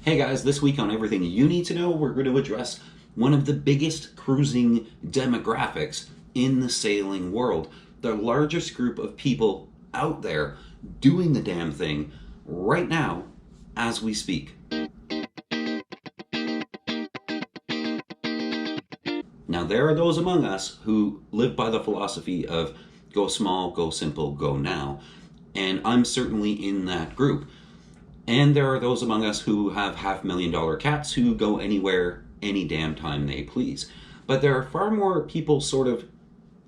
Hey guys, this week on Everything You Need to Know, we're going to address one of the biggest cruising demographics in the sailing world. The largest group of people out there doing the damn thing right now as we speak. Now, there are those among us who live by the philosophy of go small, go simple, go now. And I'm certainly in that group. And there are those among us who have $500,000 cats who go anywhere, any damn time they please. But there are far more people sort of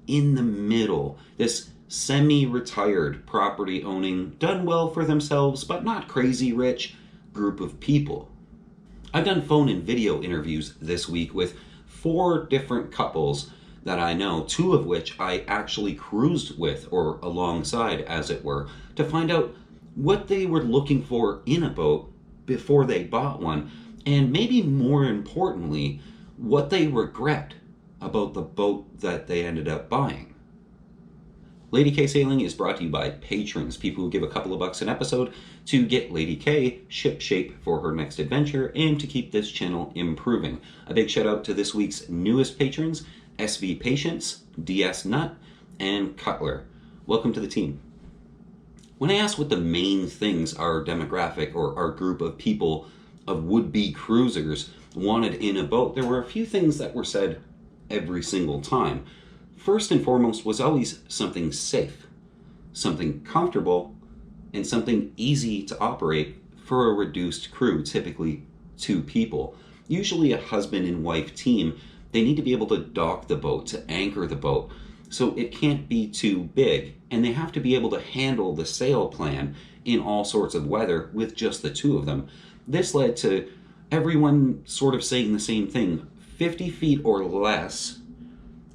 in the middle, this semi-retired, property-owning, done well for themselves, but not crazy rich group of people. I've done phone and video interviews this week with 4 different couples that I know, 2 of which I actually cruised with, or alongside as it were, to find out what they were looking for in a boat before they bought one, and maybe more importantly, what they regret about the boat that they ended up buying. Lady K Sailing is brought to you by patrons, people who give a couple of bucks an episode to get Lady K shipshape for her next adventure and to keep this channel improving. A big shout out to this week's newest patrons, SV Patience, DS Nut, and Cutler. Welcome to the team. When I asked what the main things our demographic or our group of people of would-be cruisers wanted in a boat, there were a few things that were said every single time. First and foremost was always something safe, something comfortable, and something easy to operate for a reduced crew, typically 2 people. Usually a husband and wife team, they need to be able to dock the boat, to anchor the boat, so it can't be too big, and they have to be able to handle the sail plan in all sorts of weather with just the 2 of them. This led to everyone sort of saying the same thing, 50 feet or less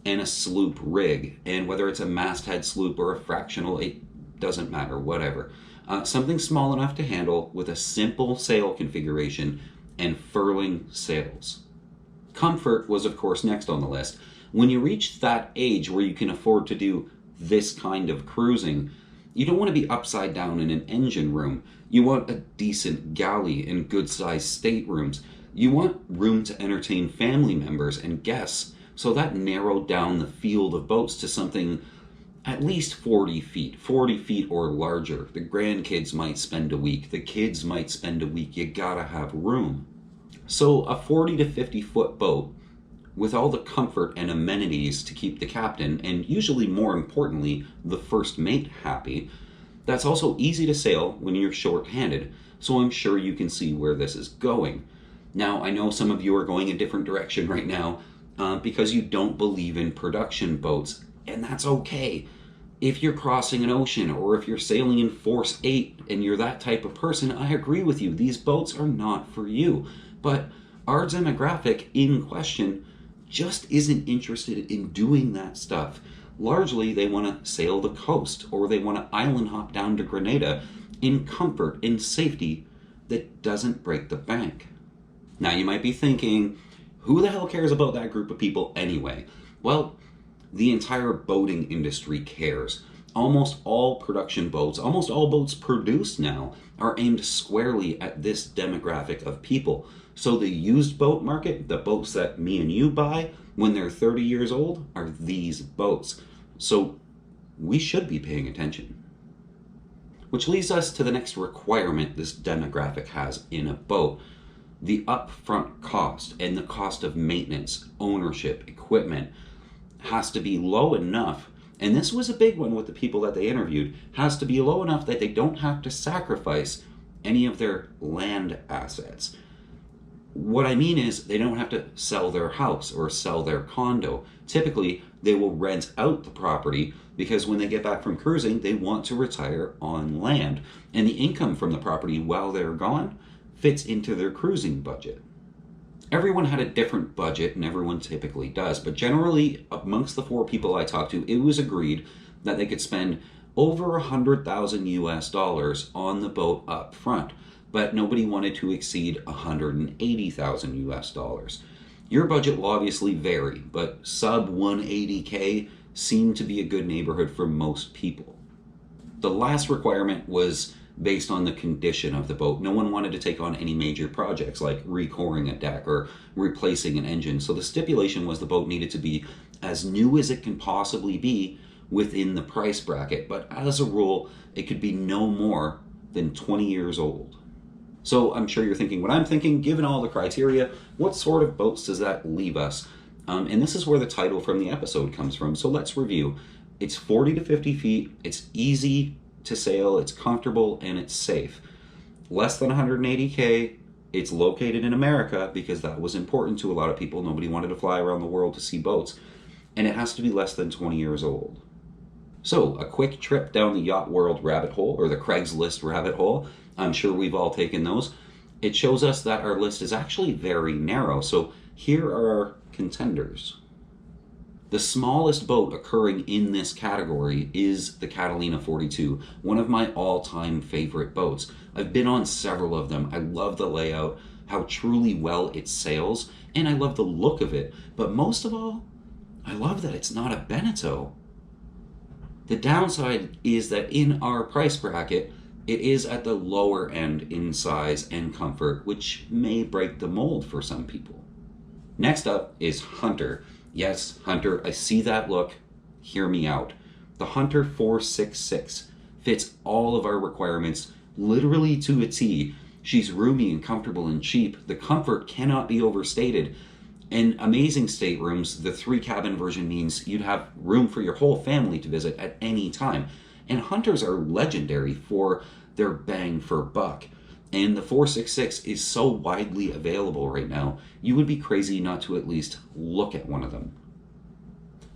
and a sloop rig, and whether it's a masthead sloop or a fractional, it doesn't matter, whatever. Something small enough to handle with a simple sail configuration and furling sails. Comfort was of course next on the list. When you reach that age where you can afford to do this kind of cruising, you don't want to be upside down in an engine room. You want a decent galley and good-sized staterooms. You want room to entertain family members and guests, so that narrowed down the field of boats to something at least 40 feet or larger. The grandkids might spend a week, the kids might spend a week. You gotta have room. So a 40 to 50 foot boat with all the comfort and amenities to keep the captain, and usually more importantly, the first mate happy, that's also easy to sail when you're short-handed, so I'm sure you can see where this is going. Now, I know some of you are going a different direction right now because you don't believe in production boats, and that's okay. If you're crossing an ocean or if you're sailing in Force 8 and you're that type of person, I agree with you. These boats are not for you. But our demographic in question just isn't interested in doing that stuff. Largely, they want to sail the coast or they want to island hop down to Grenada in comfort, in safety that doesn't break the bank. Now, you might be thinking, who the hell cares about that group of people anyway? Well, the entire boating industry cares. Almost all production boats, almost all boats produced now, are aimed squarely at this demographic of people. So the used boat market, the boats that me and you buy when they're 30 years old, are these boats. So we should be paying attention. Which leads us to the next requirement this demographic has in a boat: the upfront cost and the cost of maintenance, ownership, equipment has to be low enough, and this was a big one with the people that they interviewed, has to be low enough that they don't have to sacrifice any of their land assets. What I mean is they don't have to sell their house or sell their condo. Typically, they will rent out the property because when they get back from cruising, they want to retire on land, and the income from the property while they're gone fits into their cruising budget. Everyone had a different budget, and everyone typically does, but generally amongst the 4 people I talked to, it was agreed that they could spend over $100,000 US on the boat up front, but nobody wanted to exceed $180,000 US. Your budget will obviously vary, but sub 180K seemed to be a good neighborhood for most people. The last requirement was based on the condition of the boat. No one wanted to take on any major projects like recoring a deck or replacing an engine. So the stipulation was the boat needed to be as new as it can possibly be within the price bracket. But as a rule, it could be no more than 20 years old. So I'm sure you're thinking what I'm thinking, given all the criteria, what sort of boats does that leave us? And this is where the title from the episode comes from. So let's review. It's 40 to 50 feet. It's easy to sail. It's comfortable and it's safe. Less than 180K. It's located in America because that was important to a lot of people. Nobody wanted to fly around the world to see boats. And it has to be less than 20 years old. So a quick trip down the yacht world rabbit hole, or the Craigslist rabbit hole. I'm sure we've all taken those. It shows us that our list is actually very narrow. So here are our contenders. The smallest boat occurring in this category is the Catalina 42, one of my all-time favorite boats. I've been on several of them. I love the layout, how truly well it sails, and I love the look of it. But most of all, I love that it's not a Beneteau. The downside is that in our price bracket, it is at the lower end in size and comfort, which may break the mold for some people. Next up is Hunter. Yes, Hunter, I see that look. Hear me out. The Hunter 466 fits all of our requirements literally to a T. She's roomy and comfortable and cheap. The comfort cannot be overstated. And amazing staterooms. The 3-cabin version means you'd have room for your whole family to visit at any time. And Hunters are legendary for their bang for buck. And the 466 is so widely available right now, you would be crazy not to at least look at one of them.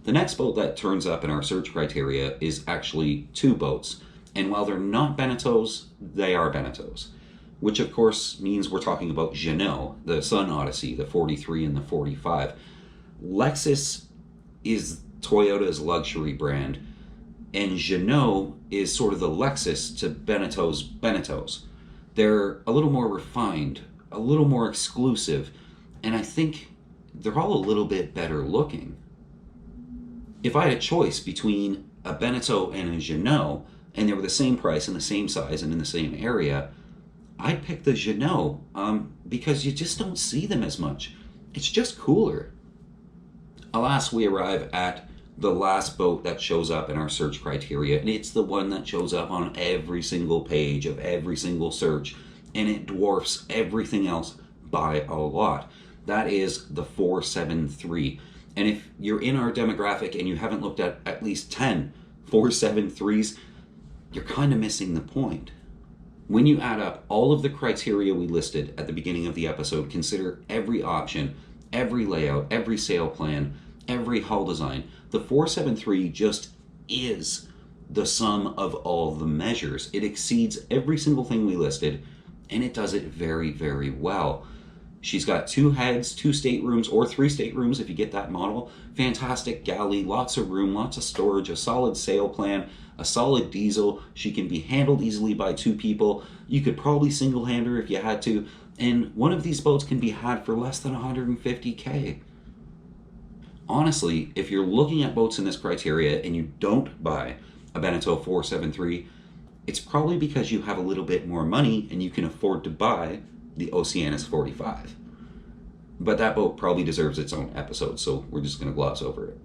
The next boat that turns up in our search criteria is actually two boats. And while they're not Beneteaus, they are Beneteaus. Which of course means we're talking about Jeanneau, the Sun Odyssey, the 43 and the 45. Lexus is Toyota's luxury brand, and Jeanneau is sort of the Lexus to Beneteau's Beneteaus. They're a little more refined, a little more exclusive, and I think they're all a little bit better looking. If I had a choice between a Beneteau and a Jeanneau, and they were the same price and the same size and in the same area, I'd pick the Jeanneau because you just don't see them as much. It's just cooler. Alas, we arrive at the last boat that shows up in our search criteria, and it's the one that shows up on every single page of every single search, and it dwarfs everything else by a lot. That is the 473. And if you're in our demographic and you haven't looked at least 10 473s, you're kind of missing the point. When you add up all of the criteria we listed at the beginning of the episode, consider every option, every layout, every sail plan, every hull design, the 473 just is the sum of all the measures. It exceeds every single thing we listed, and it does it very, very well. She's got 2 heads, 2 staterooms, or 3 staterooms if you get that model. Fantastic galley, lots of room, lots of storage, a solid sail plan, a solid diesel. She can be handled easily by 2 people. You could probably single-hand her if you had to. And one of these boats can be had for less than 150K. Honestly, if you're looking at boats in this criteria and you don't buy a Beneteau 473, it's probably because you have a little bit more money and you can afford to buy the Oceanus 45. But that boat probably deserves its own episode, so we're just going to gloss over it.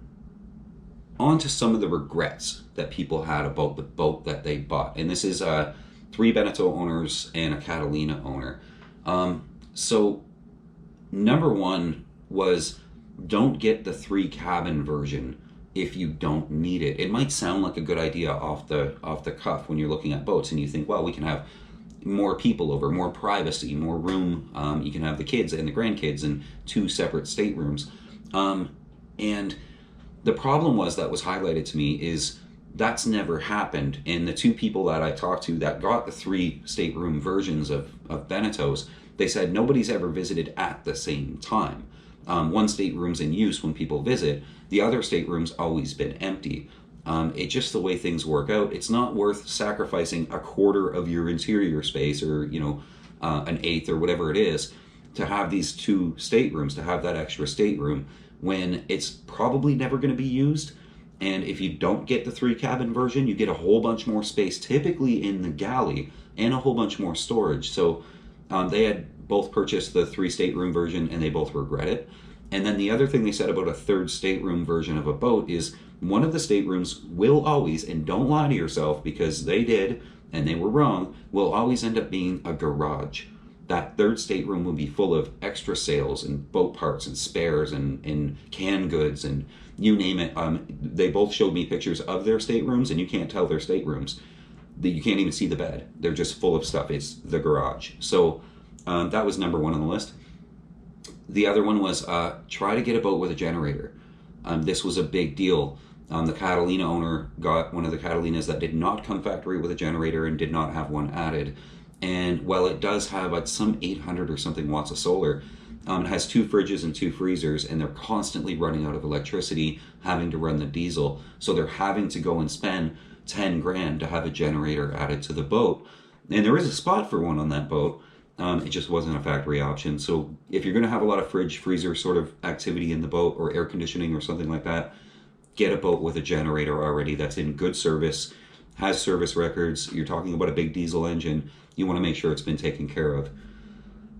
On to some of the regrets that people had about the boat that they bought. And this is 3 Beneteau owners and a Catalina owner. So number 1 was, don't get the 3-cabin version if you don't need it. It might sound like a good idea off the cuff when you're looking at boats and you think, well, we can have more people over, more privacy, more room. You can have the kids and the grandkids in 2 separate staterooms. And the problem was that was highlighted to me is that's never happened. And the 2 people that I talked to that got the 3 stateroom versions of Beneteaus, they said nobody's ever visited at the same time. One stateroom's in use when people visit. The other stateroom's always been empty. It's just the way things work out. It's not worth sacrificing a quarter of your interior space or, an eighth or whatever it is to have these 2 staterooms, to have that extra stateroom when it's probably never going to be used. And if you don't get the 3-cabin version, you get a whole bunch more space, typically in the galley, and a whole bunch more storage. So they had both purchased the 3-stateroom version, and they both regret it. And then the other thing they said about a 3rd stateroom version of a boat is one of the staterooms will always, and don't lie to yourself because they did and they were wrong, will always end up being a garage. That 3rd stateroom will be full of extra sails and boat parts and spares and canned goods and you name it. They both showed me pictures of their staterooms, and you can't tell they're staterooms. You can't even see the bed. They're just full of stuff. It's the garage. So that was number 1 on the list. The other one was try to get a boat with a generator. This was a big deal. The Catalina owner got one of the Catalinas that did not come factory with a generator and did not have one added. And while it does have some 800 or something watts of solar, it has 2 fridges and 2 freezers, and they're constantly running out of electricity, having to run the diesel. So they're having to go and spend 10 grand to have a generator added to the boat. And there is a spot for one on that boat. It just wasn't a factory option. So if you're going to have a lot of fridge, freezer sort of activity in the boat, or air conditioning or something like that, get a boat with a generator already that's in good service, has service records. You're talking about a big diesel engine. You want to make sure it's been taken care of.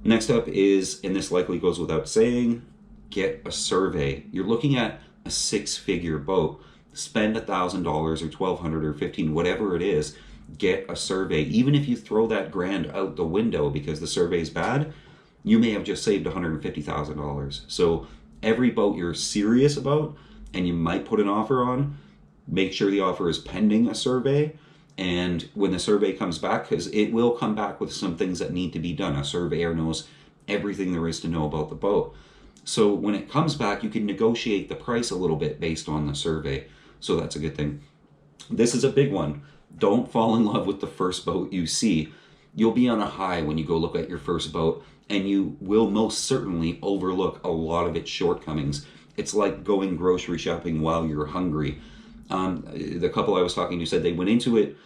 Next up is, and this likely goes without saying, get a survey. You're looking at a 6-figure boat. Spend $1,000 or $1,200 or $1,500, whatever it is. Get a survey. Even if you throw that grand out the window because the survey's bad, you may have just saved $150,000. So every boat you're serious about and you might put an offer on, make sure the offer is pending a survey. And when the survey comes back, because it will come back with some things that need to be done. A surveyor knows everything there is to know about the boat. So when it comes back, you can negotiate the price a little bit based on the survey. So that's a good thing. This is a big one. Don't fall in love with the first boat you see. You'll be on a high when you go look at your first boat, and you will most certainly overlook a lot of its shortcomings. It's like going grocery shopping while you're hungry. The couple I was talking to said they went into it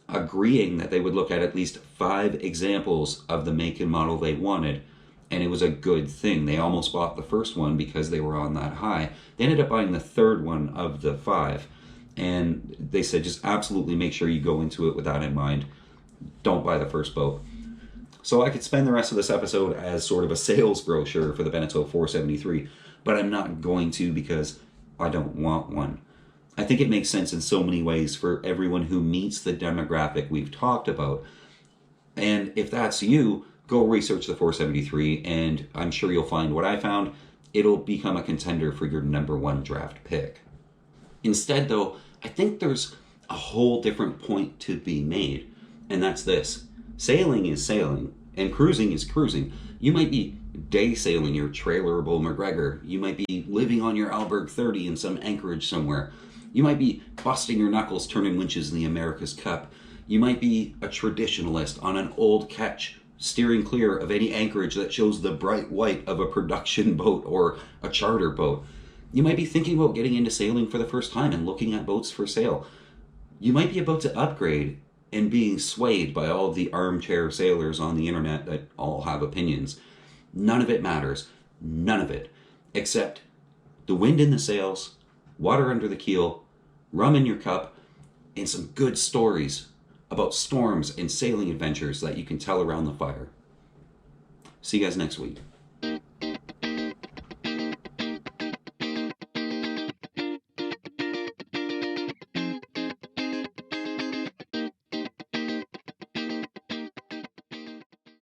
agreeing that they would look at least 5 examples of the make and model they wanted, and it was a good thing. They almost bought the first one because they were on that high. They ended up buying the 3rd one of the 5. And they said just absolutely make sure you go into it with that in mind. Don't buy the first boat. So I could spend the rest of this episode as sort of a sales brochure for the Beneteau 473, but I'm not going to because I don't want one. I think it makes sense in so many ways for everyone who meets the demographic we've talked about. And if that's you, go research the 473, and I'm sure you'll find what I found. It'll become a contender for your number 1 draft pick. Instead, though, I think there's a whole different point to be made, and that's this. Sailing is sailing, and cruising is cruising. You might be day sailing your trailerable McGregor. You might be living on your Alberg 30 in some anchorage somewhere. You might be busting your knuckles turning winches in the America's Cup. You might be a traditionalist on an old ketch, steering clear of any anchorage that shows the bright white of a production boat or a charter boat. You might be thinking about getting into sailing for the first time and looking at boats for sale. You might be about to upgrade and being swayed by all of the armchair sailors on the internet that all have opinions. None of it matters. None of it. Except the wind in the sails, water under the keel, rum in your cup, and some good stories about storms and sailing adventures that you can tell around the fire. See you guys next week.